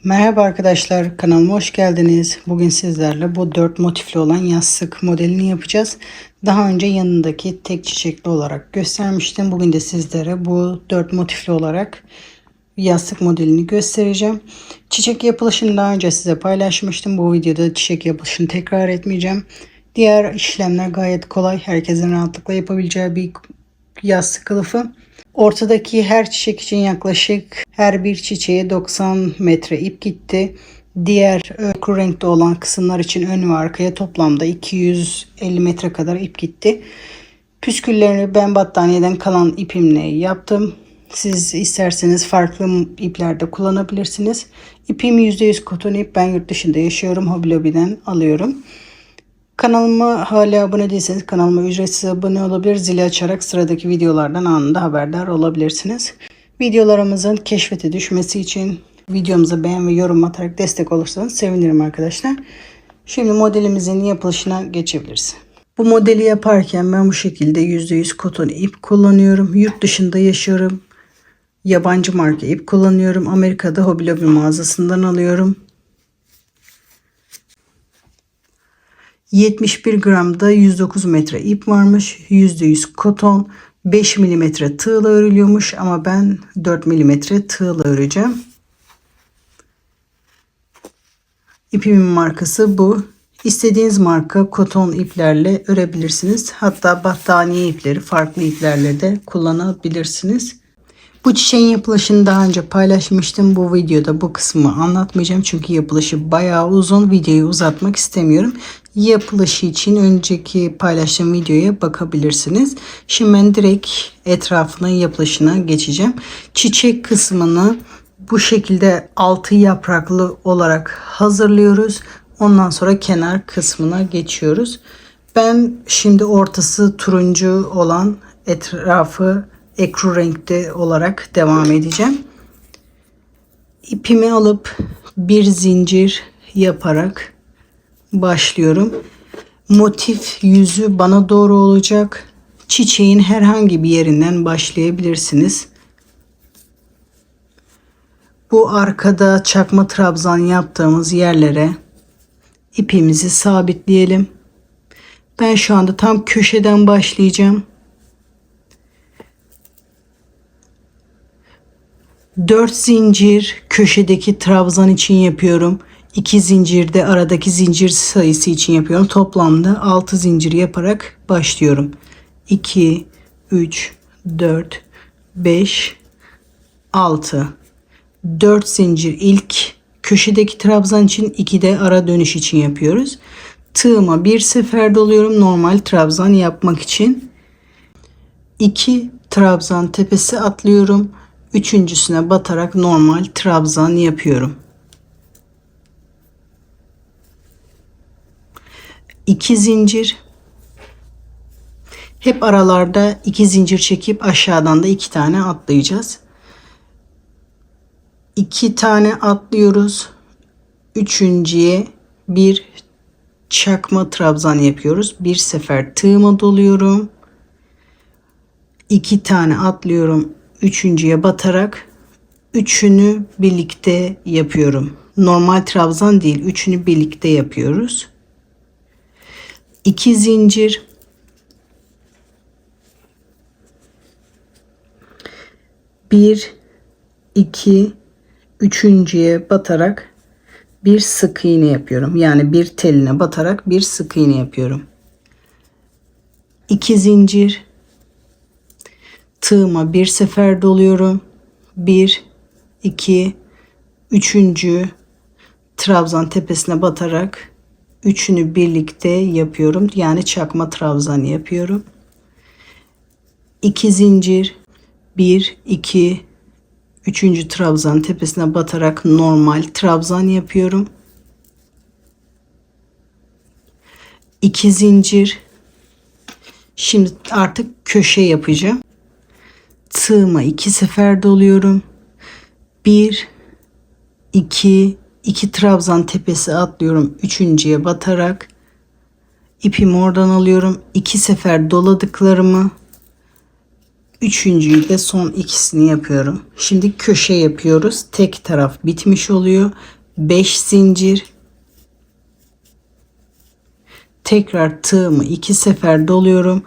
Merhaba arkadaşlar, kanalıma hoş geldiniz. Bugün sizlerle bu 4 motifli olan yastık modelini yapacağız. Daha önce yanındaki tek çiçekli olarak göstermiştim. Bugün de sizlere bu 4 motifli olarak yastık modelini göstereceğim. Çiçek yapılışını daha önce size paylaşmıştım. Bu videoda çiçek yapılışını tekrar etmeyeceğim. Diğer işlemler gayet kolay. Herkesin rahatlıkla yapabileceği bir yastık kılıfı. Ortadaki her çiçek için yaklaşık her bir çiçeğe 90 metre ip gitti. Diğer öykü renkte olan kısımlar için ön ve arkaya toplamda 250 metre kadar ip gitti. Püsküllerini ben battaniyeden kalan ipimle yaptım. Siz isterseniz farklı iplerde kullanabilirsiniz. İpim %100 koton ip. Ben yurt dışında yaşıyorum. Hobby Lobby'den alıyorum. Kanalıma hala abone değilseniz kanalıma ücretsiz abone olabilir. Zili açarak sıradaki videolardan anında haberdar olabilirsiniz. Videolarımızın keşfete düşmesi için videomuza beğen ve yorum atarak destek olursanız sevinirim arkadaşlar. Şimdi modelimizin yapılışına geçebiliriz. Bu modeli yaparken ben bu şekilde %100 koton ip kullanıyorum. Yurt dışında yaşıyorum. Yabancı marka ip kullanıyorum. Amerika'da Hobby Lobby mağazasından alıyorum. 71 gramda 109 metre ip varmış. %100 koton. 5 milimetre tığla örülüyormuş ama ben 4 milimetre tığla öreceğim. İpimin markası bu. İstediğiniz marka koton iplerle örebilirsiniz. Hatta battaniye ipleri farklı iplerle de kullanabilirsiniz. Bu çiçeğin yapılışını daha önce paylaşmıştım. Bu videoda bu kısmı anlatmayacağım. Çünkü yapılışı bayağı uzun. Videoyu uzatmak istemiyorum. Yapılışı için önceki paylaştığım videoya bakabilirsiniz. Şimdi ben direkt etrafına yapılışına geçeceğim. Çiçek kısmını bu şekilde 6 yapraklı olarak hazırlıyoruz. Ondan sonra kenar kısmına geçiyoruz. Ben şimdi ortası turuncu olan etrafı ekru renkte olarak devam edeceğim. İpimi alıp bir zincir yaparak başlıyorum. Motif yüzü bana doğru olacak. Çiçeğin herhangi bir yerinden başlayabilirsiniz. Bu arkada çakma trabzan yaptığımız yerlere ipimizi sabitleyelim. Ben şu anda tam köşeden başlayacağım. 4 zincir köşedeki trabzan için yapıyorum. 2 zincir de aradaki zincir sayısı için yapıyorum. Toplamda 6 zincir yaparak başlıyorum. 2, 3, 4, 5, 6. 4 zincir ilk köşedeki trabzan için, 2 de ara dönüş için yapıyoruz. Tığıma bir sefer doluyorum normal trabzan yapmak için. 2 trabzan tepesi atlıyorum. Üçüncüsüne batarak normal trabzan yapıyorum. 2 zincir. Hep aralarda 2 zincir çekip aşağıdan da 2 tane atlayacağız. 2 tane atlıyoruz. Üçüncüye bir çakma trabzan yapıyoruz. Bir sefer tığıma doluyorum. 2 tane atlıyorum. Üçüncüye batarak üçünü birlikte yapıyorum. Normal trabzan değil, üçünü birlikte yapıyoruz. 2 zincir. Bir, iki, üçüncüye batarak bir sık iğne yapıyorum. Yani bir teline batarak bir sık iğne yapıyorum. 2 zincir. Tığıma bir sefer doluyorum. 1, 2, üçüncü trabzan tepesine batarak üçünü birlikte yapıyorum. Yani çakma trabzan yapıyorum. 2 zincir. 1, 2, üçüncü trabzan tepesine batarak normal trabzan yapıyorum. 2 zincir. Şimdi artık köşe yapacağım. Tığıma 2 sefer doluyorum. 1, 2, 2 trabzan tepesi atlıyorum. Üçüncüye batarak ipimi oradan alıyorum. 2 sefer doladıklarımı Üçüncüyü de son ikisini yapıyorum. Şimdi köşe yapıyoruz. Tek taraf bitmiş oluyor. 5 zincir. Tekrar tığımı 2 sefer doluyorum.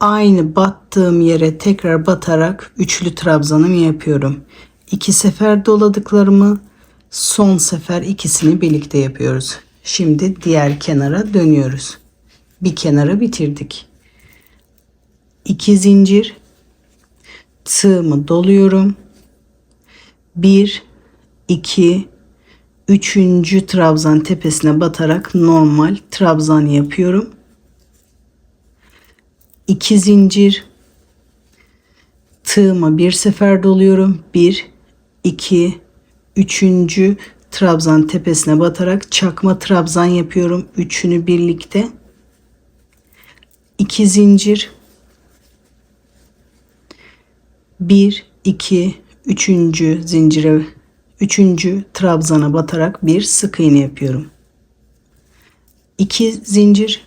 Aynı battığım yere tekrar batarak üçlü trabzanımı yapıyorum. 2 sefer doladıklarımı son sefer ikisini birlikte yapıyoruz. Şimdi diğer kenara dönüyoruz. Bir kenarı bitirdik. 2 zincir, tığımı doluyorum. 1 2 üçüncü trabzan tepesine batarak normal trabzan yapıyorum. 2 zincir, tığıma bir sefer doluyorum. 1 2 üçüncü trabzan tepesine batarak çakma trabzan yapıyorum. Üçünü birlikte. 2 zincir, 1 2 üçüncü zincire, üçüncü trabzana batarak bir sık iğne yapıyorum. 2 zincir,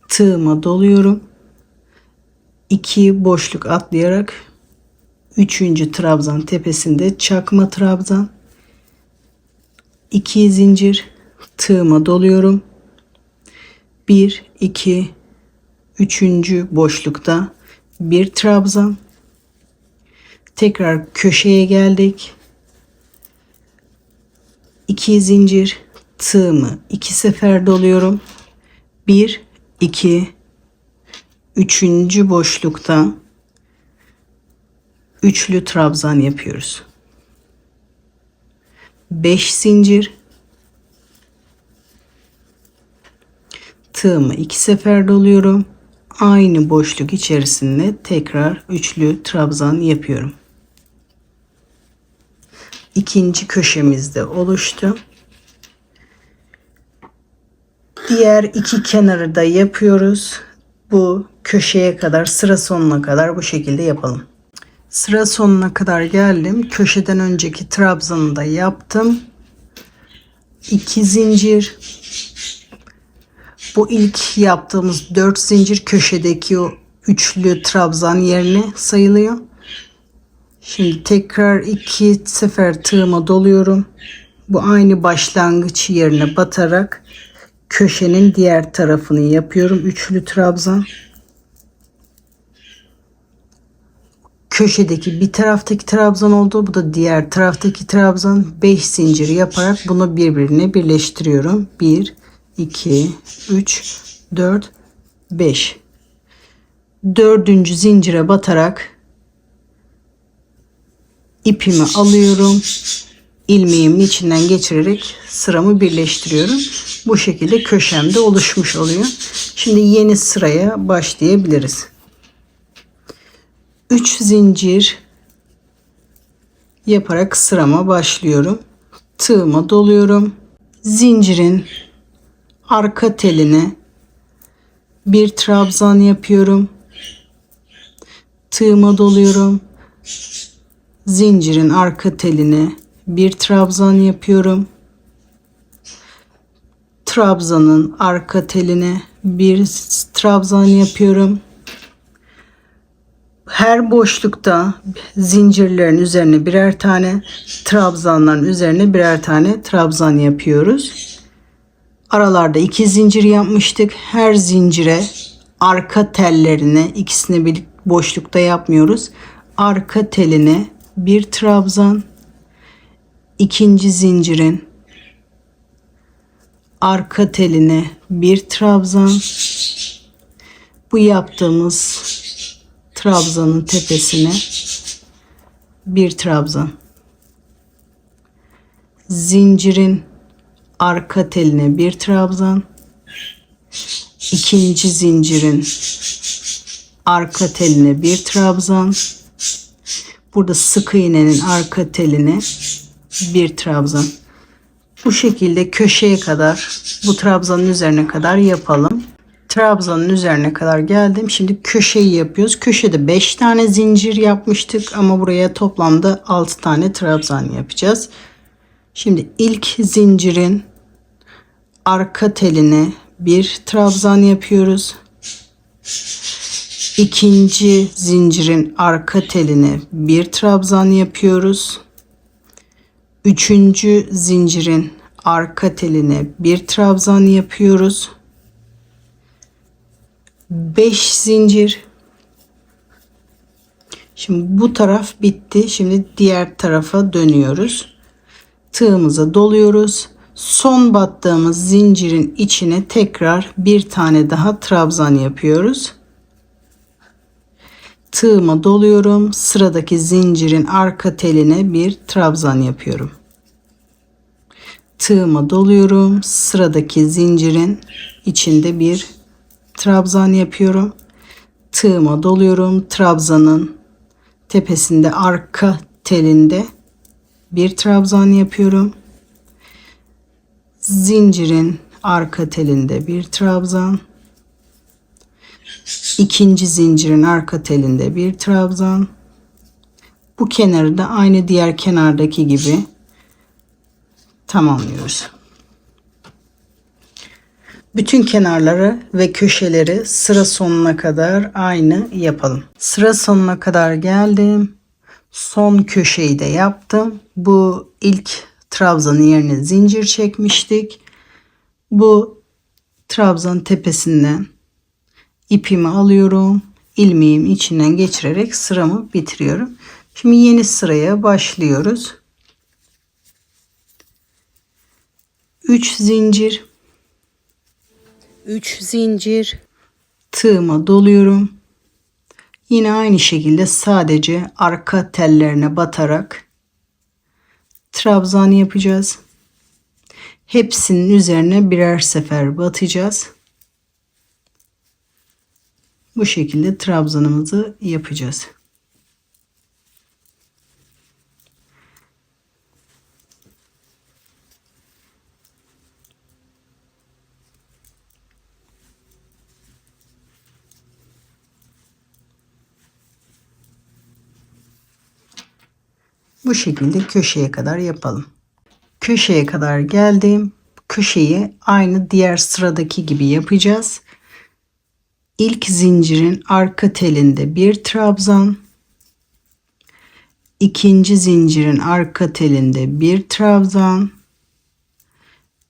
tığıma doluyorum. 2 boşluk atlayarak üçüncü trabzan tepesinde çakma trabzan. 2 zincir, tığıma doluyorum. 1 2 üçüncü boşlukta bir trabzan. Tekrar köşeye geldik. 2 zincir, tığımı 2 sefer doluyorum. 1 2 üçüncü boşlukta üçlü trabzan yapıyoruz. 5 zincir, tığımı 2 sefer doluyorum. Aynı boşluk içerisinde tekrar üçlü trabzan yapıyorum. İkinci köşemizde oluştu. Diğer iki kenarı da yapıyoruz. Bu köşeye kadar, sıra sonuna kadar bu şekilde yapalım. Sıra sonuna kadar geldim. Köşeden önceki trabzanı da yaptım. 2 zincir. Bu ilk yaptığımız 4 zincir köşedeki o üçlü trabzan yerine sayılıyor. Şimdi tekrar 2 sefer tığıma doluyorum. Bu aynı başlangıç yerine batarak köşenin diğer tarafını yapıyorum. Üçlü trabzan. Köşedeki bir taraftaki trabzan oldu. Bu da diğer taraftaki trabzan. 5 zincir yaparak bunu birbirine birleştiriyorum. 1 2 3 4 5. Dördüncü zincire batarak ipimi alıyorum. İlmeğimin içinden geçirerek sıramı birleştiriyorum. Bu şekilde köşemde oluşmuş oluyor. Şimdi yeni sıraya başlayabiliriz. 3 zincir yaparak sırama başlıyorum. Tığıma doluyorum. Zincirin arka teline bir trabzan yapıyorum. Tığıma doluyorum. Zincirin arka teline bir trabzan yapıyorum. Trabzanın arka teline bir trabzan yapıyorum. Her boşlukta zincirlerin üzerine birer tane, trabzanların üzerine birer tane trabzan yapıyoruz. Aralarda 2 zincir yapmıştık. Her zincire arka tellerine, ikisini bir boşlukta yapmıyoruz. Arka teline bir trabzan, ikinci zincirin arka teline bir trabzan. Bu yaptığımız trabzanın tepesine bir trabzan. Zincirin arka teline bir trabzan. İkinci zincirin arka teline bir trabzan. Burada sık iğnenin arka teline bir trabzan. Bu şekilde köşeye kadar, bu trabzanın üzerine kadar yapalım. Trabzanın üzerine kadar geldim. Şimdi köşeyi yapıyoruz. Köşede 5 tane zincir yapmıştık ama buraya toplamda 6 tane trabzan yapacağız. Şimdi ilk zincirin arka teline bir trabzan yapıyoruz. İkinci zincirin arka teline bir trabzan yapıyoruz. Üçüncü zincirin arka teline bir trabzan yapıyoruz. 5 zincir. Şimdi bu taraf bitti. Şimdi diğer tarafa dönüyoruz. Tığımıza doluyoruz. Son battığımız zincirin içine tekrar bir tane daha trabzan yapıyoruz. Tığıma doluyorum. Sıradaki zincirin arka teline bir trabzan yapıyorum. Tığıma doluyorum. Sıradaki zincirin içinde bir trabzan yapıyorum. Tığıma doluyorum. Trabzanın tepesinde arka telinde bir trabzan yapıyorum. Zincirin arka telinde bir trabzan. İkinci zincirin arka telinde bir trabzan. Bu kenarı da aynı diğer kenardaki gibi tamamlıyoruz. Bütün kenarları ve köşeleri sıra sonuna kadar aynı yapalım. Sıra sonuna kadar geldim. Son köşeyi de yaptım. Bu ilk trabzanın yerine zincir çekmiştik. Bu trabzanın tepesinden ipimi alıyorum. İlmeğimi içinden geçirerek sıramı bitiriyorum. Şimdi yeni sıraya başlıyoruz. 3 zincir. 3 zincir. Tığıma doluyorum. Yine aynı şekilde sadece arka tellerine batarak trabzan yapacağız. Hepsinin üzerine birer sefer batacağız. Bu şekilde trabzanımızı yapacağız. Bu şekilde köşeye kadar yapalım. Köşeye kadar geldim. Köşeyi aynı diğer sıradaki gibi yapacağız. İlk zincirin arka telinde bir trabzan. İkinci zincirin arka telinde bir trabzan.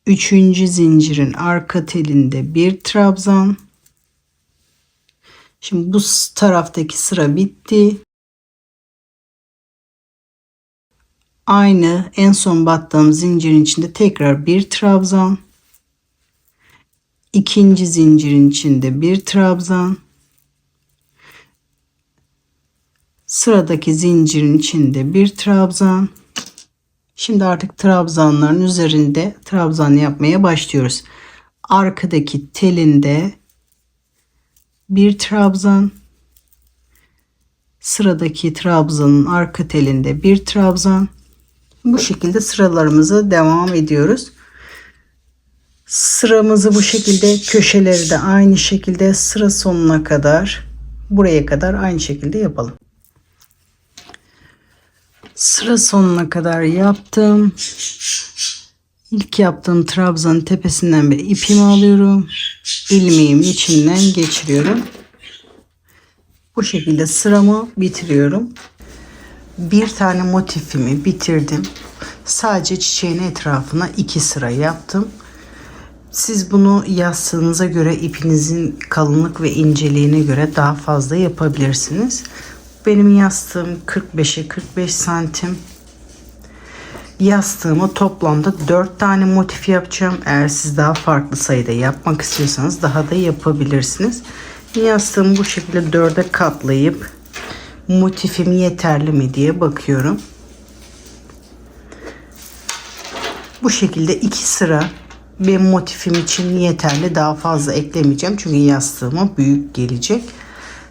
Üçüncü zincirin arka telinde bir trabzan. Şimdi bu taraftaki sıra bitti. Aynı en son battığım zincirin içinde tekrar bir trabzan. İkinci zincirin içinde bir trabzan. Sıradaki zincirin içinde bir trabzan. Şimdi artık trabzanların üzerinde trabzan yapmaya başlıyoruz. Arkadaki telinde bir trabzan. Sıradaki trabzanın arka telinde bir trabzan. Bu şekilde sıralarımızı devam ediyoruz. Sıramızı bu şekilde, köşeleri de aynı şekilde sıra sonuna kadar, buraya kadar aynı şekilde yapalım. Sıra sonuna kadar yaptım. İlk yaptığım trabzanın tepesinden bir ipimi alıyorum. İlmeğimi içinden geçiriyorum. Bu şekilde sıramı bitiriyorum. Bir tane motifimi bitirdim. Sadece çiçeğin etrafına 2 sıra yaptım. Siz bunu yastığınıza göre, ipinizin kalınlık ve inceliğine göre daha fazla yapabilirsiniz. Benim yastığım 45'e 45 santim. Yastığıma toplamda 4 tane motif yapacağım. Eğer siz daha farklı sayıda yapmak istiyorsanız daha da yapabilirsiniz. Yastığımı bu şekilde 4'e katlayıp motifim yeterli mi diye bakıyorum. Bu şekilde 2 sıra benim motifim için yeterli. Daha fazla eklemeyeceğim. Çünkü yastığıma büyük gelecek.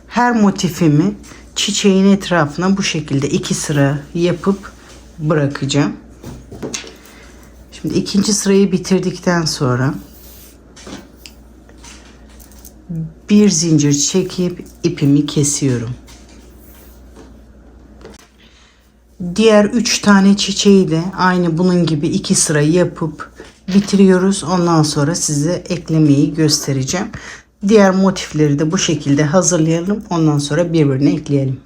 Her motifimi çiçeğin etrafına bu şekilde 2 sıra yapıp bırakacağım. Şimdi ikinci sırayı bitirdikten sonra bir zincir çekip ipimi kesiyorum. Diğer 3 tane çiçeği de aynı bunun gibi 2 sıra yapıp bitiriyoruz. Ondan sonra size eklemeyi göstereceğim. Diğer motifleri de bu şekilde hazırlayalım. Ondan sonra birbirine ekleyelim.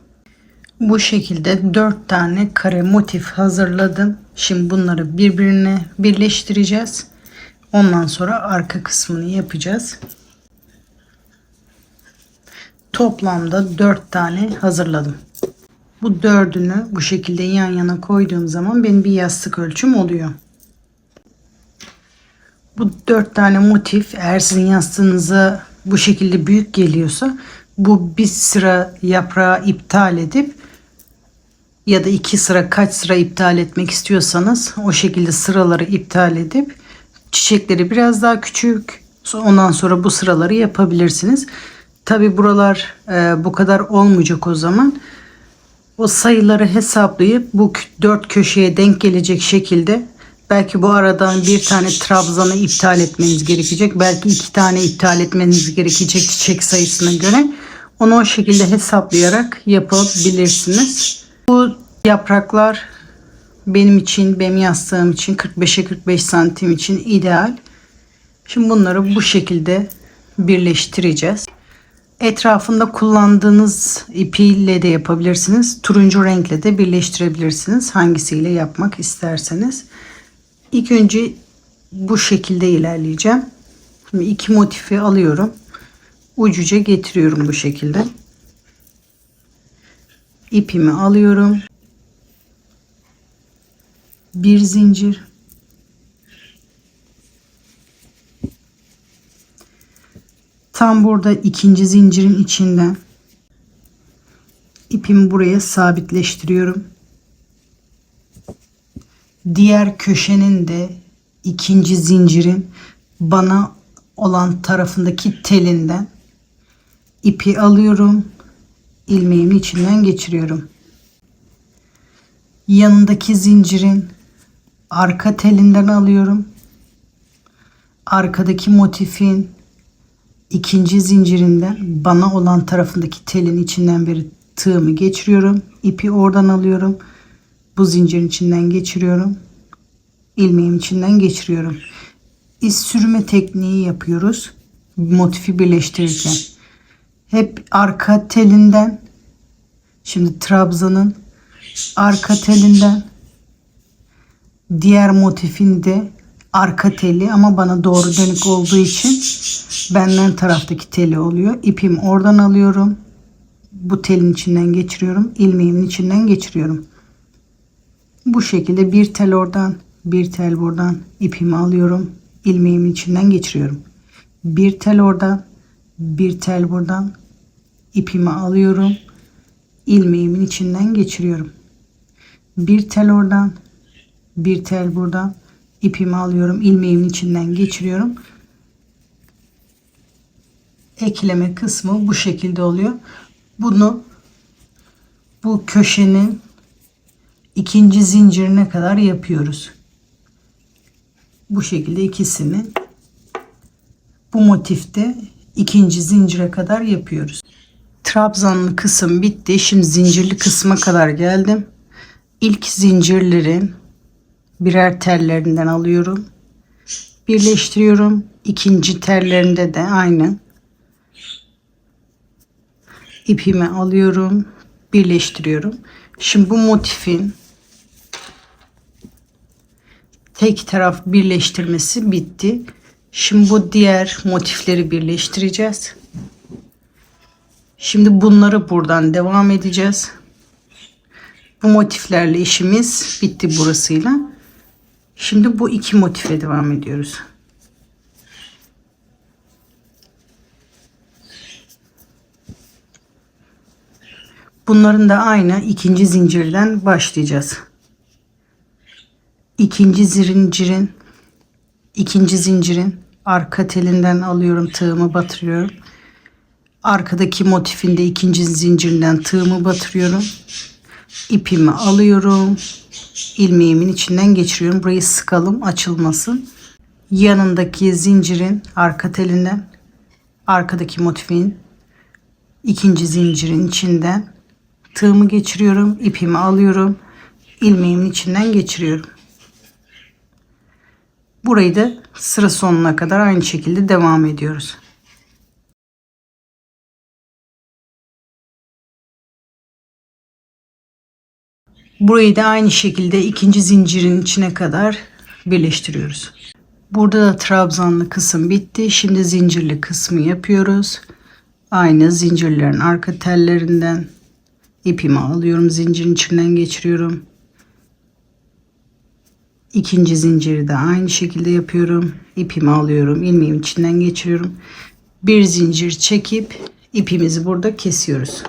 Bu şekilde 4 tane kare motif hazırladım. Şimdi bunları birbirine birleştireceğiz. Ondan sonra arka kısmını yapacağız. Toplamda 4 tane hazırladım. Bu dördünü bu şekilde yan yana koyduğum zaman benim bir yastık ölçüm oluyor. Bu 4 tane motif eğer sizin yastığınıza bu şekilde büyük geliyorsa bu bir sıra yaprağı iptal edip ya da 2 sıra kaç sıra iptal etmek istiyorsanız o şekilde sıraları iptal edip çiçekleri biraz daha küçük ondan sonra bu sıraları yapabilirsiniz. Tabi buralar bu kadar olmayacak o zaman. O sayıları hesaplayıp bu 4 köşeye denk gelecek şekilde belki bu aradan bir tane trabzanı iptal etmeniz gerekecek. Belki 2 tane iptal etmeniz gerekecek çiçek sayısına göre. Onu o şekilde hesaplayarak yapabilirsiniz. Bu yapraklar benim için, benim yastığım için 45'e 45 santim için ideal. Şimdi bunları bu şekilde birleştireceğiz. Etrafında kullandığınız ipiyle de yapabilirsiniz. Turuncu renkle de birleştirebilirsiniz. Hangisiyle yapmak isterseniz. İlk önce bu şekilde ilerleyeceğim. Şimdi 2 motifi alıyorum. Ucuca getiriyorum bu şekilde. İpimi alıyorum. Bir zincir. Tam burada ikinci zincirin içinden ipimi buraya sabitleştiriyorum. Diğer köşenin de ikinci zincirin bana olan tarafındaki telinden ipi alıyorum. İlmeğimi içinden geçiriyorum. Yanındaki zincirin arka telinden alıyorum. Arkadaki motifin ikinci zincirinden bana olan tarafındaki telin içinden bir tığımı geçiriyorum. İpi oradan alıyorum. Bu zincirin içinden geçiriyorum. İlmeğin içinden geçiriyorum. İz sürme tekniği yapıyoruz. Motifi birleştirirken. Hep arka telinden, şimdi trabzanın arka telinden, diğer motifin de arka teli ama bana doğru dönük olduğu için benden taraftaki teli oluyor. İpimi oradan alıyorum. Bu telin içinden geçiriyorum. İlmeğimin içinden geçiriyorum. Bu şekilde bir tel oradan, bir tel buradan ipimi alıyorum. İlmeğimin içinden geçiriyorum. Bir tel oradan, bir tel buradan ipimi alıyorum. İlmeğimin içinden geçiriyorum. Bir tel oradan, bir tel buradan ipimi alıyorum. İlmeğimin içinden geçiriyorum. Ekleme kısmı bu şekilde oluyor. Bunu bu köşenin ikinci zincirine kadar yapıyoruz. Bu şekilde ikisini bu motifte ikinci zincire kadar yapıyoruz. Trabzanlı kısım bitti. Şimdi zincirli kısma kadar geldim. İlk zincirlerin birer tellerinden alıyorum. Birleştiriyorum. İkinci tellerinde de aynı. İpimi alıyorum. Birleştiriyorum. Şimdi bu motifin tek taraf birleştirmesi bitti. Şimdi bu diğer motifleri birleştireceğiz. Şimdi bunları buradan devam edeceğiz. Bu motiflerle işimiz bitti burasıyla. Şimdi bu 2 motife devam ediyoruz. Bunların da aynı ikinci zincirden başlayacağız. İkinci zincirin arka telinden alıyorum, tığımı batırıyorum. Arkadaki motifin de ikinci zincirinden tığımı batırıyorum. İpimi alıyorum. İlmeğimin içinden geçiriyorum. Burayı sıkalım, açılmasın. Yanındaki zincirin arka telinden, arkadaki motifin ikinci zincirin içinden tığımı geçiriyorum. İpimi alıyorum. İlmeğimin içinden geçiriyorum. Burayı da sıra sonuna kadar aynı şekilde devam ediyoruz. Burayı da aynı şekilde ikinci zincirin içine kadar birleştiriyoruz. Burada da trabzanlı kısım bitti. Şimdi zincirli kısmı yapıyoruz. Aynı zincirlerin arka tellerinden ipimi alıyorum. Zincirin içinden geçiriyorum. İkinci zinciri de aynı şekilde yapıyorum. İpimi alıyorum. İlmeğimin içinden geçiriyorum. Bir zincir çekip ipimizi burada kesiyoruz.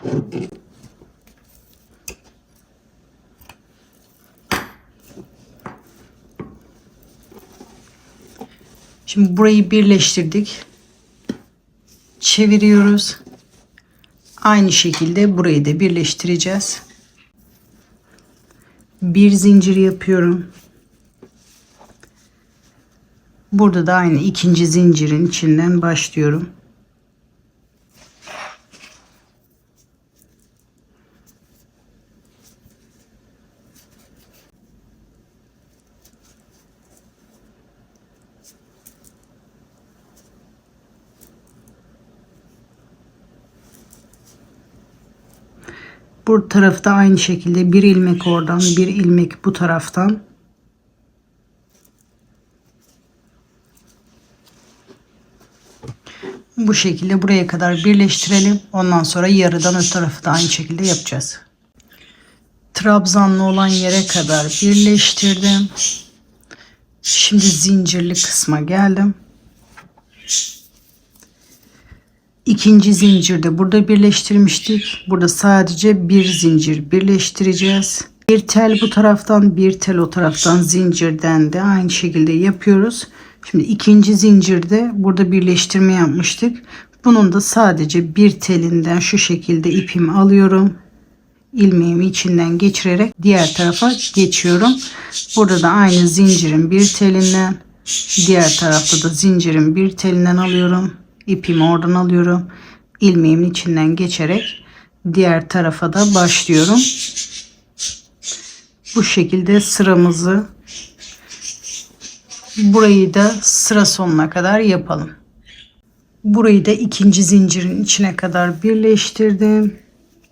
Şimdi burayı birleştirdik. Çeviriyoruz. Aynı şekilde burayı da birleştireceğiz. Bir zincir yapıyorum. Burada da aynı ikinci zincirin içinden başlıyorum. Bu tarafta aynı şekilde bir ilmek oradan, bir ilmek bu taraftan. Bu şekilde buraya kadar birleştirelim. Ondan sonra yarıdan öte tarafı da aynı şekilde yapacağız. Trabzanlı olan yere kadar birleştirdim. Şimdi zincirli kısma geldim. İkinci zincirde burada birleştirmiştik. Burada sadece bir zincir birleştireceğiz. Bir tel bu taraftan, bir tel o taraftan, zincirden de aynı şekilde yapıyoruz. Şimdi ikinci zincirde burada birleştirme yapmıştık. Bunun da sadece bir telinden şu şekilde ipimi alıyorum. İlmeğimi içinden geçirerek diğer tarafa geçiyorum. Burada da aynı zincirin bir telinden, diğer tarafta da zincirin bir telinden alıyorum. İpimi oradan alıyorum. İlmeğimin içinden geçerek diğer tarafa da başlıyorum. Bu şekilde sıramızı, burayı da sıra sonuna kadar yapalım. Burayı da ikinci zincirin içine kadar birleştirdim.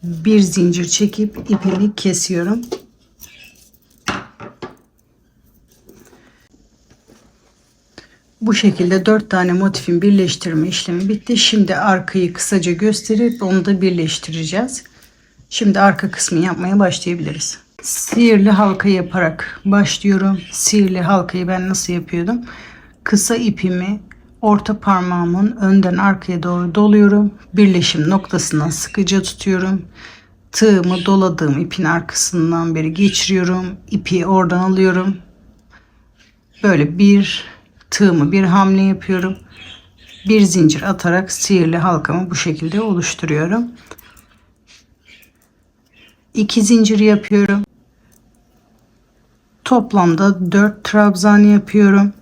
Bir zincir çekip ipimi kesiyorum. Bu şekilde 4 tane motifin birleştirme işlemi bitti. Şimdi arkayı kısaca gösterip onu da birleştireceğiz. Şimdi arka kısmı yapmaya başlayabiliriz. Sihirli halka yaparak başlıyorum. Sihirli halkayı ben nasıl yapıyordum? Kısa ipimi orta parmağımın önden arkaya doğru doluyorum. Birleşim noktasından sıkıca tutuyorum. Tığımı doladığım ipin arkasından beri geçiriyorum. İpi oradan alıyorum. Böyle tığımı bir hamle yapıyorum. Bir zincir atarak sihirli halkamı bu şekilde oluşturuyorum. 2 zincir yapıyorum. Toplamda 4 trabzan yapıyorum.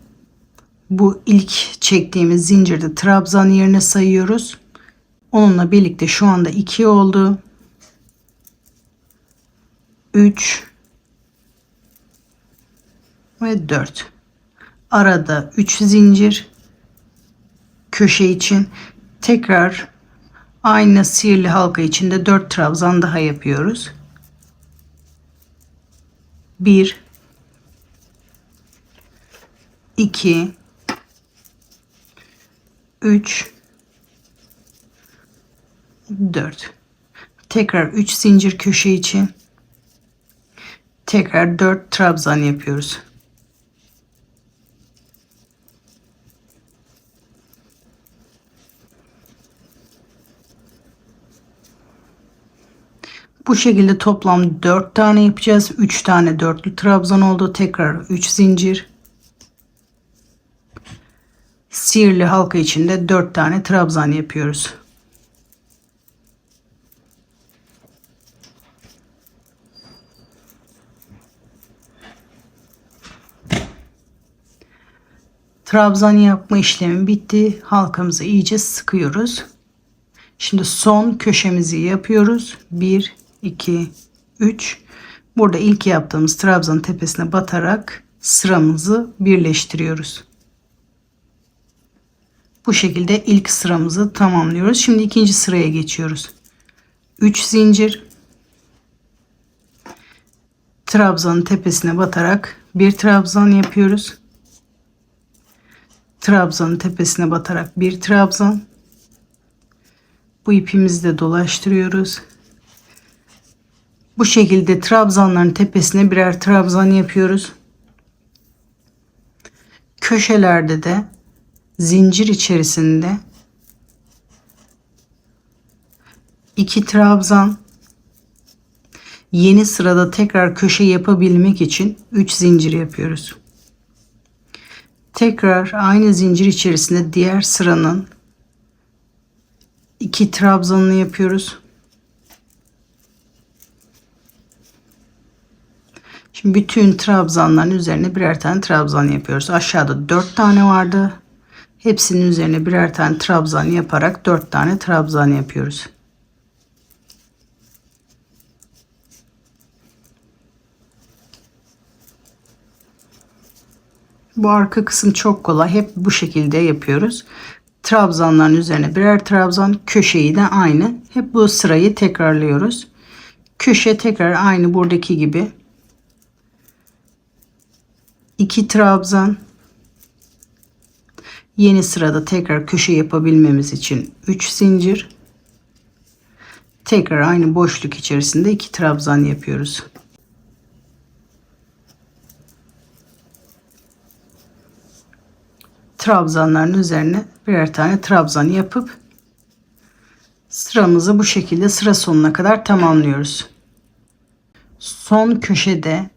Bu ilk çektiğimiz zincirde trabzan yerine sayıyoruz. Onunla birlikte şu anda 2 oldu. 3 ve 4. Arada 3 zincir. Köşe için tekrar aynı sihirli halka içinde 4 trabzan daha yapıyoruz. 1 2 3 4. Tekrar 3 zincir köşe için tekrar 4 trabzan yapıyoruz. Bu şekilde toplam 4 tane yapacağız. 3 tane dörtlü trabzan oldu. Tekrar 3 zincir. Sihirli halka içinde 4 tane trabzan yapıyoruz. Trabzan yapma işlemi bitti. Halkamızı iyice sıkıyoruz. Şimdi son köşemizi yapıyoruz. 1 2 3. Burada ilk yaptığımız trabzanın tepesine batarak sıramızı birleştiriyoruz. Bu şekilde ilk sıramızı tamamlıyoruz. Şimdi ikinci sıraya geçiyoruz. 3 zincir. trabzanın tepesine batarak bir trabzan yapıyoruz. Trabzanın tepesine batarak bir trabzan. Bu ipimizi de dolaştırıyoruz. Bu şekilde trabzanların tepesine birer trabzan yapıyoruz. Köşelerde de zincir içerisinde 2 trabzan, yeni sırada tekrar köşe yapabilmek için 3 zincir yapıyoruz. Tekrar aynı zincir içerisinde diğer sıranın 2 trabzanını yapıyoruz. Şimdi bütün trabzanların üzerine birer tane trabzan yapıyoruz. Aşağıda 4 tane vardı. Hepsinin üzerine birer tane trabzan yaparak 4 tane trabzan yapıyoruz. Bu arka kısım çok kolay. Hep bu şekilde yapıyoruz. Trabzanların üzerine birer trabzan, köşeyi de aynı. Hep bu sırayı tekrarlıyoruz. Köşe tekrar aynı buradaki gibi. 2 trabzan. Yeni sırada tekrar köşe yapabilmemiz için 3 zincir. Tekrar aynı boşluk içerisinde 2 trabzan yapıyoruz. Trabzanların üzerine birer tane trabzan yapıp sıramızı bu şekilde sıra sonuna kadar tamamlıyoruz. Son köşede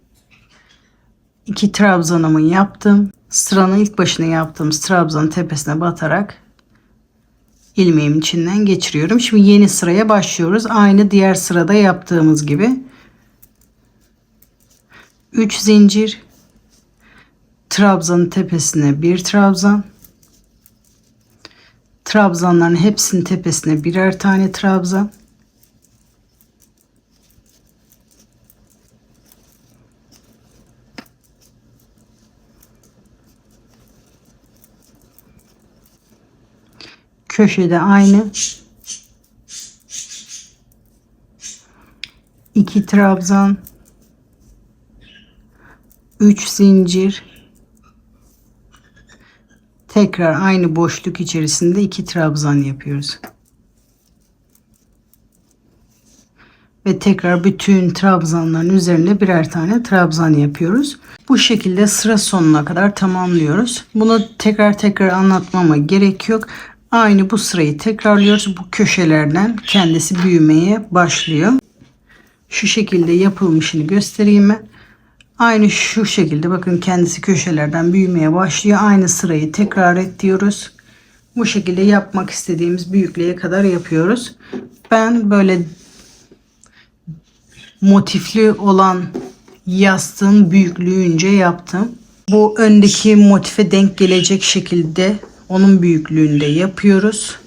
2 trabzanımı yaptım. Sıranın ilk başına yaptığımız trabzanın tepesine batarak ilmeğimin içinden geçiriyorum. Şimdi yeni sıraya başlıyoruz. Aynı diğer sırada yaptığımız gibi 3 zincir, trabzanın tepesine bir trabzan, trabzanların hepsinin tepesine birer tane trabzan, köşede aynı 2 trabzan, 3 zincir, tekrar aynı boşluk içerisinde 2 trabzan yapıyoruz. Ve tekrar bütün trabzanların üzerine birer tane trabzan yapıyoruz. Bu şekilde sıra sonuna kadar tamamlıyoruz. Bunu tekrar anlatmama gerek yok. Aynı bu sırayı tekrarlıyoruz. Bu köşelerden kendisi büyümeye başlıyor. Şu şekilde yapılmışını göstereyim ben. Aynı şu şekilde bakın kendisi köşelerden büyümeye başlıyor. Aynı sırayı tekrar et diyoruz. Bu şekilde yapmak istediğimiz büyüklüğe kadar yapıyoruz. Ben böyle motifli olan yastığın büyüklüğünce yaptım. Bu öndeki motife denk gelecek şekilde onun büyüklüğünde yapıyoruz.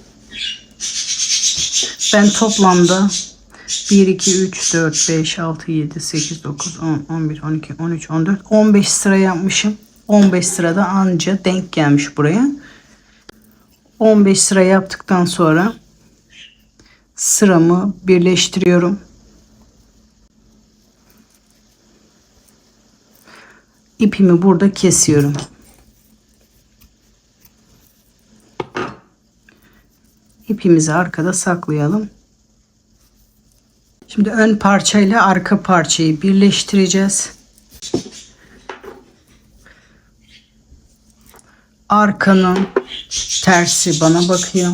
Ben toplamda 1, 2, 3, 4, 5, 6, 7, 8, 9, 10, 11, 12, 13, 14, 15 sıra yapmışım. 15 sırada anca denk gelmiş buraya. 15 sıra yaptıktan sonra sıramı birleştiriyorum. İpimi burada kesiyorum. İpimizi arkada saklayalım. Şimdi ön parçayla arka parçayı birleştireceğiz. Arkanın tersi bana bakıyor.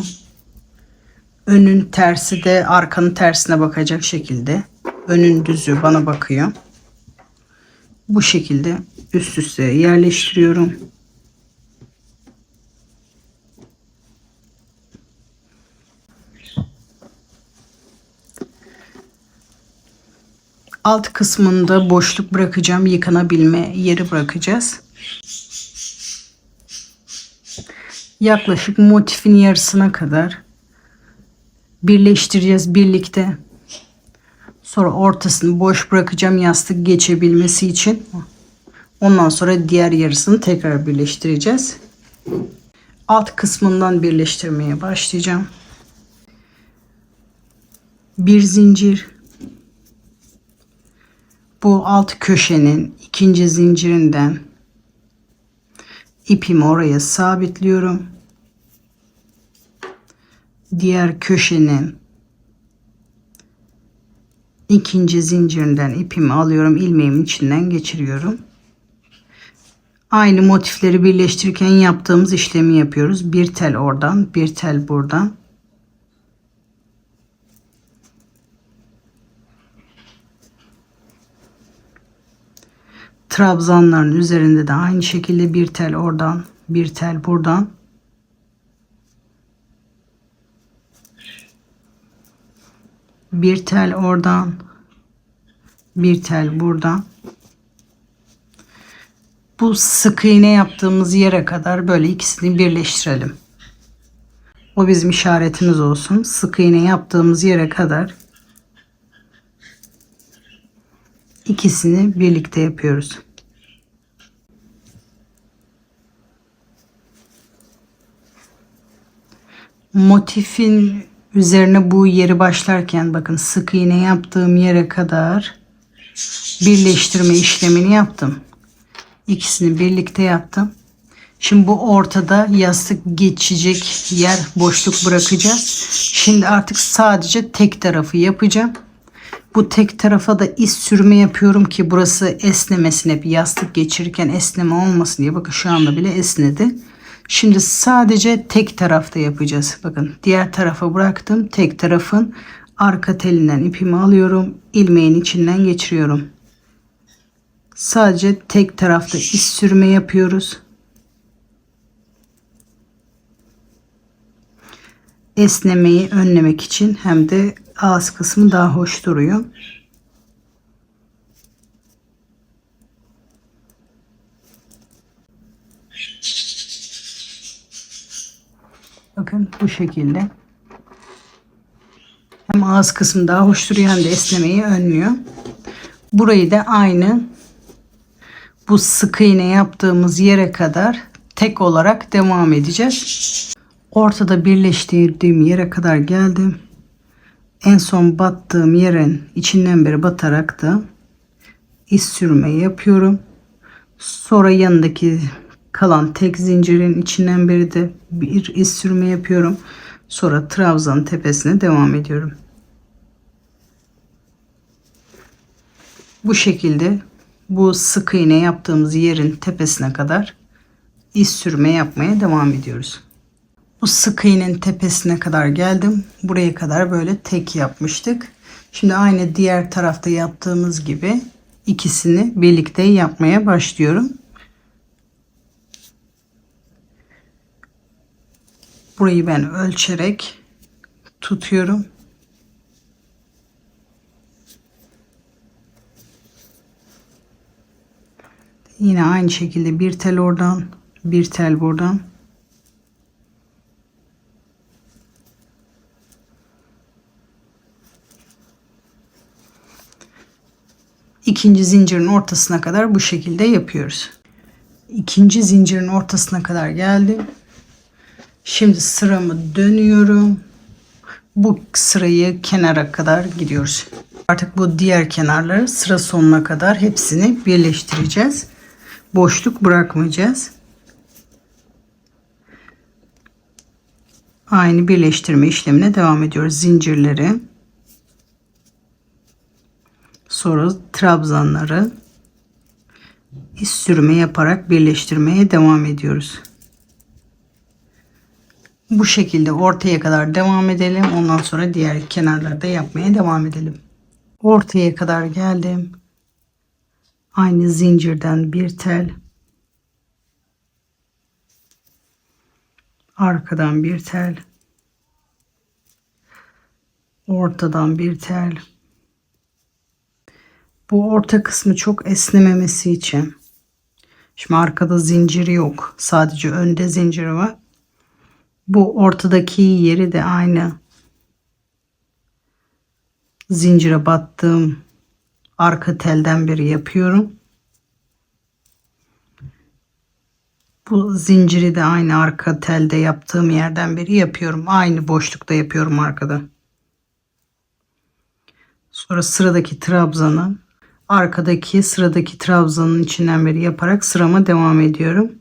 Önün tersi de arkanın tersine bakacak şekilde. Önün düzü bana bakıyor. Bu şekilde üst üste yerleştiriyorum. Alt kısmında boşluk bırakacağım. Yıkanabilme yeri bırakacağız. Yaklaşık motifin yarısına kadar birleştireceğiz birlikte. Sonra ortasını boş bırakacağım yastık geçebilmesi için. Ondan sonra diğer yarısını tekrar birleştireceğiz. Alt kısmından birleştirmeye başlayacağım. Bir zincir. Bu alt köşenin ikinci zincirinden ipimi oraya sabitliyorum. Diğer köşenin ikinci zincirinden ipimi alıyorum. İlmeğimin içinden geçiriyorum. Aynı motifleri birleştirirken yaptığımız işlemi yapıyoruz. Bir tel oradan, bir tel buradan. Trabzanların üzerinde de aynı şekilde bir tel oradan, bir tel buradan. Bir tel oradan, bir tel buradan. Bu sık iğne yaptığımız yere kadar böyle ikisini birleştirelim. O bizim işaretimiz olsun. Sık iğne yaptığımız yere kadar ikisini birlikte yapıyoruz. Motifin üzerine bu yeri başlarken bakın sık iğne yaptığım yere kadar birleştirme işlemini yaptım. İkisini birlikte yaptım. Şimdi bu ortada yastık geçecek yer boşluk bırakacağız. Şimdi artık sadece tek tarafı yapacağım. Bu tek tarafa da iz sürme yapıyorum ki burası esnemesin, hep yastık geçirirken esneme olmasın diye. Bakın şu anda bile esnedi. Şimdi sadece tek tarafta yapacağız. Bakın diğer tarafa bıraktım. Tek tarafın arka telinden ipimi alıyorum. İlmeğin içinden geçiriyorum. Sadece tek tarafta iz sürme yapıyoruz. Esnemeyi önlemek için hem de ağız kısmı daha hoş duruyor. Bakın bu şekilde. Hem ağız kısmı daha hoş duruyor hem de esnemeyi önlüyor. Burayı da aynı bu sık iğne yaptığımız yere kadar tek olarak devam edeceğiz. Ortada birleştirdiğim yere kadar geldim. En son battığım yerin içinden beri batarak da iz sürme yapıyorum. Sonra yanındaki kalan tek zincirin içinden beri de bir iz sürme yapıyorum. Sonra trabzanın tepesine devam ediyorum. Bu şekilde bu sık iğne yaptığımız yerin tepesine kadar iz sürme yapmaya devam ediyoruz. Bu sık iğnenin tepesine kadar geldim. Buraya kadar böyle tek yapmıştık. Şimdi aynı diğer tarafta yaptığımız gibi ikisini birlikte yapmaya başlıyorum. Burayı ben ölçerek tutuyorum. Yine aynı şekilde bir tel oradan, bir tel buradan. İkinci zincirin ortasına kadar bu şekilde yapıyoruz. İkinci zincirin ortasına kadar geldim. Şimdi sıramı dönüyorum. Bu sırayı kenara kadar gidiyoruz. Artık bu diğer kenarları sıra sonuna kadar hepsini birleştireceğiz. Boşluk bırakmayacağız. Aynı birleştirme işlemine devam ediyoruz. Zincirleri, sonra trabzanları iz sürme yaparak birleştirmeye devam ediyoruz. Bu şekilde ortaya kadar devam edelim. Ondan sonra diğer kenarlarda yapmaya devam edelim. Ortaya kadar geldim. Aynı zincirden bir tel, arkadan bir tel, ortadan bir tel. Bu orta kısmı çok esnememesi için, şimdi arkada zinciri yok, sadece önde zinciri var. Bu ortadaki yeri de aynı zincire battığım arka telden beri yapıyorum. Bu zinciri de aynı arka telde yaptığım yerden beri yapıyorum. Aynı boşlukta yapıyorum arkada. Sonra sıradaki trabzanı arkadaki sıradaki trabzanın içinden beri yaparak sırama devam ediyorum.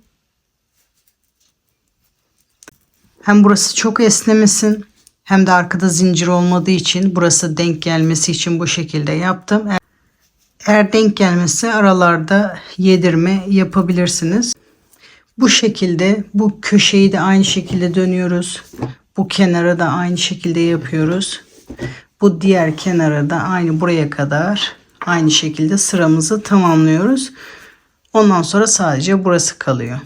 Hem burası çok esnemesin hem de arkada zincir olmadığı için burası denk gelmesi için bu şekilde yaptım. Eğer denk gelmezse aralarda yedirme yapabilirsiniz. Bu şekilde bu köşeyi de aynı şekilde dönüyoruz. Bu kenara da aynı şekilde yapıyoruz. Bu diğer kenara da aynı buraya kadar aynı şekilde sıramızı tamamlıyoruz. Ondan sonra sadece burası kalıyor.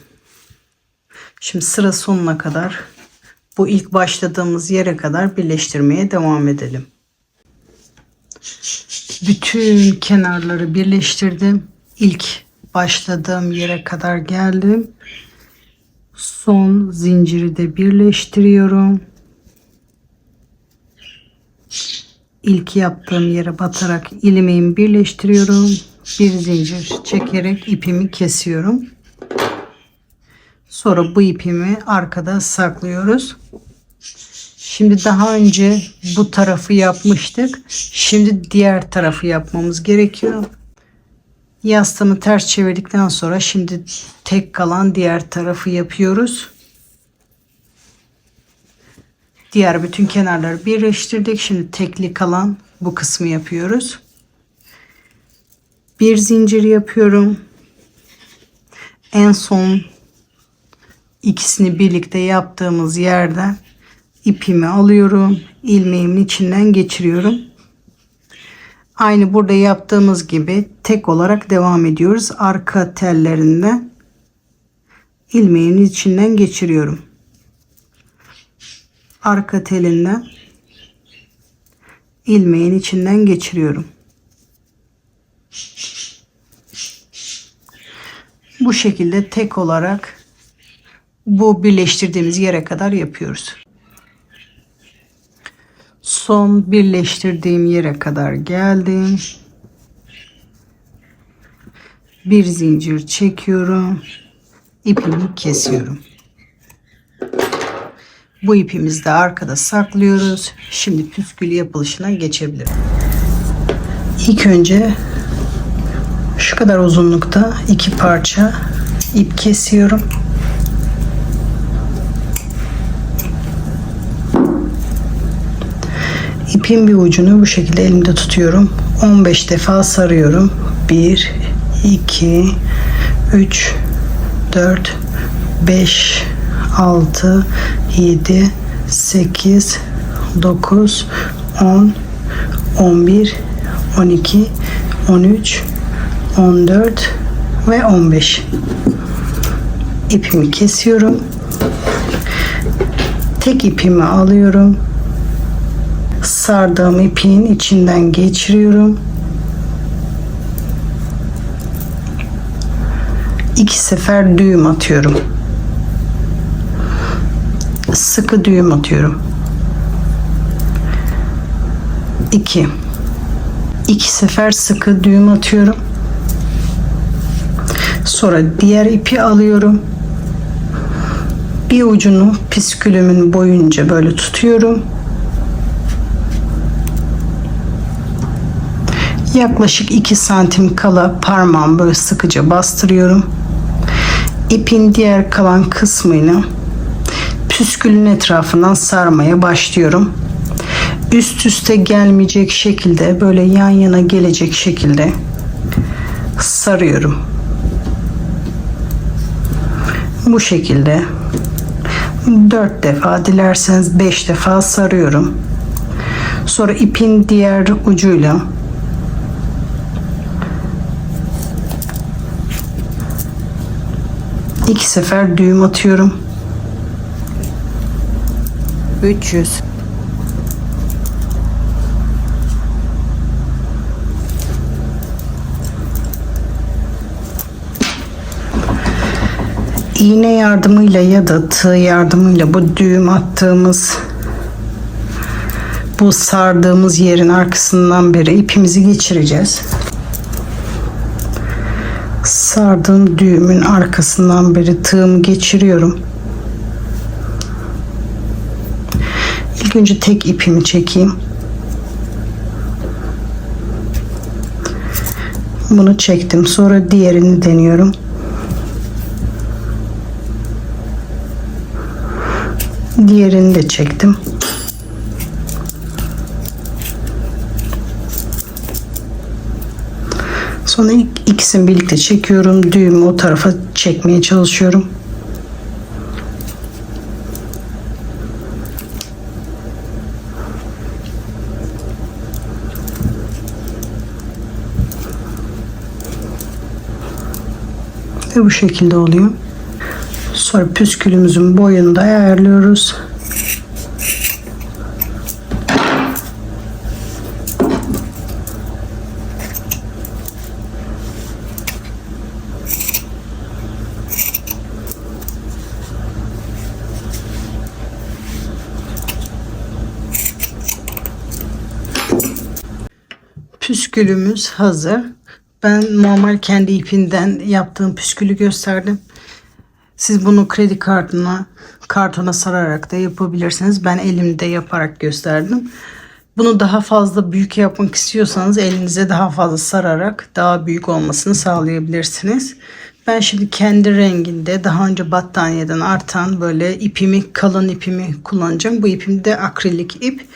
Şimdi sıra sonuna kadar bu ilk başladığımız yere kadar birleştirmeye devam edelim. Bütün kenarları birleştirdim. İlk başladığım yere kadar geldim. Son zinciri de birleştiriyorum. İlk yaptığım yere batarak ilmeğimi birleştiriyorum. Bir zincir çekerek ipimi kesiyorum. Sonra bu ipimi arkada saklıyoruz. Şimdi daha önce bu tarafı yapmıştık. Şimdi diğer tarafı yapmamız gerekiyor. Yastığımı ters çevirdikten sonra şimdi tek kalan diğer tarafı yapıyoruz. Diğer bütün kenarları birleştirdik. Şimdi tekli kalan bu kısmı yapıyoruz. Bir zincir yapıyorum. En son ikisini birlikte yaptığımız yerden ipimi alıyorum. İlmeğimin içinden geçiriyorum. Aynı burada yaptığımız gibi tek olarak devam ediyoruz. Arka tellerinden ilmeğin içinden geçiriyorum. Arka telinden ilmeğin içinden geçiriyorum. Bu şekilde tek olarak bu birleştirdiğimiz yere kadar yapıyoruz. Son birleştirdiğim yere kadar geldim. Bir zincir çekiyorum. İpimi kesiyorum. Bu ipimizi de arkada saklıyoruz. Şimdi püskül yapılışına geçebilirim. İlk önce şu kadar uzunlukta 2 parça ip kesiyorum. İpin bir ucunu bu şekilde elimde tutuyorum. 15 defa sarıyorum. 1, 2, 3, 4, 5, 6, 7, 8, 9, 10, 11, 12, 13, 14 ve 15. İpimi kesiyorum. Tek ipimi alıyorum. Sardığım ipin içinden geçiriyorum. 2 sefer düğüm atıyorum. Sıkı düğüm atıyorum. 2 sefer sıkı düğüm atıyorum. Sonra diğer ipi alıyorum. Bir ucunu püskülümün boyunca böyle tutuyorum. Yaklaşık 2 santim kala parmağımı böyle sıkıca bastırıyorum. İpin diğer kalan kısmını püskülün etrafından sarmaya başlıyorum. Üst üste gelmeyecek şekilde, böyle yan yana gelecek şekilde sarıyorum. Bu şekilde 4 defa, dilerseniz 5 defa sarıyorum. Sonra ipin diğer ucuyla İki sefer düğüm atıyorum. 300. İğne yardımıyla ya da tığ yardımıyla bu düğüm attığımız, bu sardığımız yerin arkasından beri ipimizi geçireceğiz. Sardığım düğümün arkasından beri tığımı geçiriyorum. İlk önce tek ipimi çekeyim. Bunu çektim. Sonra diğerini deniyorum. Diğerini de çektim. Sonra ikisini birlikte çekiyorum. Düğümü o tarafa çekmeye çalışıyorum. Ve bu şekilde oluyor. Sonra püskülümüzün boyunu da ayarlıyoruz. Püskülümüz hazır. Ben normal kendi ipinden yaptığım püskülü gösterdim. Siz bunu kredi kartona sararak da yapabilirsiniz. Ben elimde yaparak gösterdim. Bunu daha fazla büyük yapmak istiyorsanız elinize daha fazla sararak daha büyük olmasını sağlayabilirsiniz. Ben şimdi kendi renginde daha önce battaniyeden artan böyle kalın ipimi kullanacağım. Bu ipim de akrilik ip.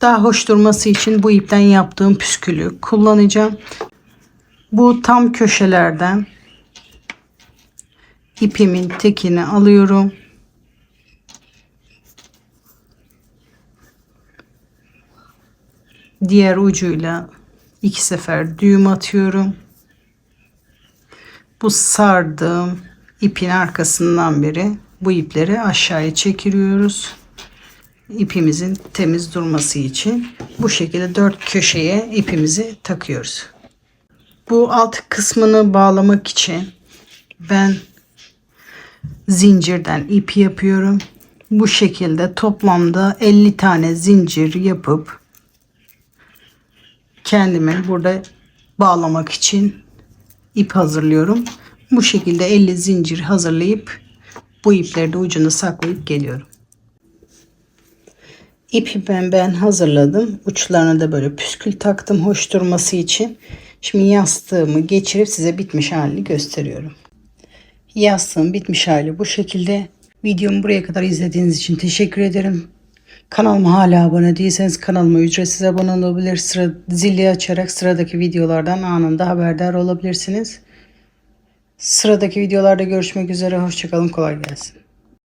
Daha hoş durması için bu ipten yaptığım püskülü kullanacağım. Bu tam köşelerden ipimin tekini alıyorum. Diğer ucuyla 2 sefer düğüm atıyorum. Bu sardığım ipin arkasından beri bu ipleri aşağıya çekiliyoruz. İpimizin temiz durması için bu şekilde 4 köşeye ipimizi takıyoruz. Bu alt kısmını bağlamak için ben zincirden ip yapıyorum. Bu şekilde toplamda 50 tane zincir yapıp kendime burada bağlamak için ip hazırlıyorum. Bu şekilde 50 zincir hazırlayıp bu ipleri de ucuna saklayıp geliyorum. İpi ben hazırladım. Uçlarına da böyle püskül taktım hoş durması için. Şimdi yastığımı geçirip size bitmiş halini gösteriyorum. Yastığım bitmiş hali bu şekilde. Videomu buraya kadar izlediğiniz için teşekkür ederim. Kanalıma hala abone değilseniz kanalıma ücretsiz abone olabilir. Zili açarak sıradaki videolardan anında haberdar olabilirsiniz. Sıradaki videolarda görüşmek üzere. Hoşçakalın. Kolay gelsin.